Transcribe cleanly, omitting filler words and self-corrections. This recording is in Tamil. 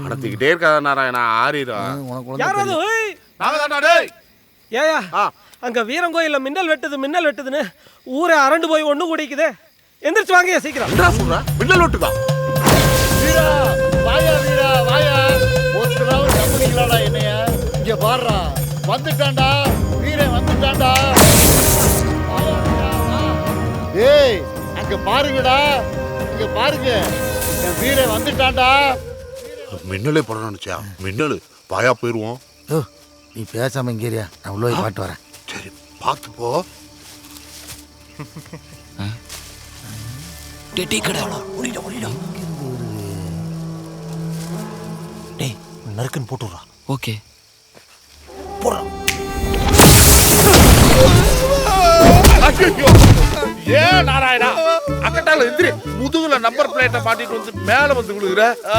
நடத்திக்கிட்டே இருக்காத நாராயணா ஆறிடும். யாராவது ஏயா அங்க வீரங்கோயில மின்னல் வெட்டுதுன்னு ஊரே அரண்டு போய் ஒண்ணு கூடிக்குதே. எந்திரிச்சு வாங்க சீக்கிரம். மின்னல் வெட்டுதா? வீரா வாயா, வீரா வாயா. ஒருத்தராவது நம்புறீங்களாடா என்னைய? இங்க பாடுறா, வந்துட்டான்டா வீரன், வந்துட்டான்டா. ஏய் அங்க பாருங்கடா, இங்க பாருங்க, என் வீரன் வந்துட்டான்டா. மின்னலே படம் நினைச்சா? மின்னலு பாயா போயிருவோம். நீ பேசாம இங்கேரியா, நான் உள்ள போய் பாட்டு வரேன். சரி பார்த்து போ. டேய் நறுக்குன்னு போட்டுடுறா. ஓகே ஏன் நாராயணா அக்கட்டால எந்திரி, முதுகுல நம்பர் பிளேட்டை மாட்டிட்டு வந்து மேல வந்து விழுகுற.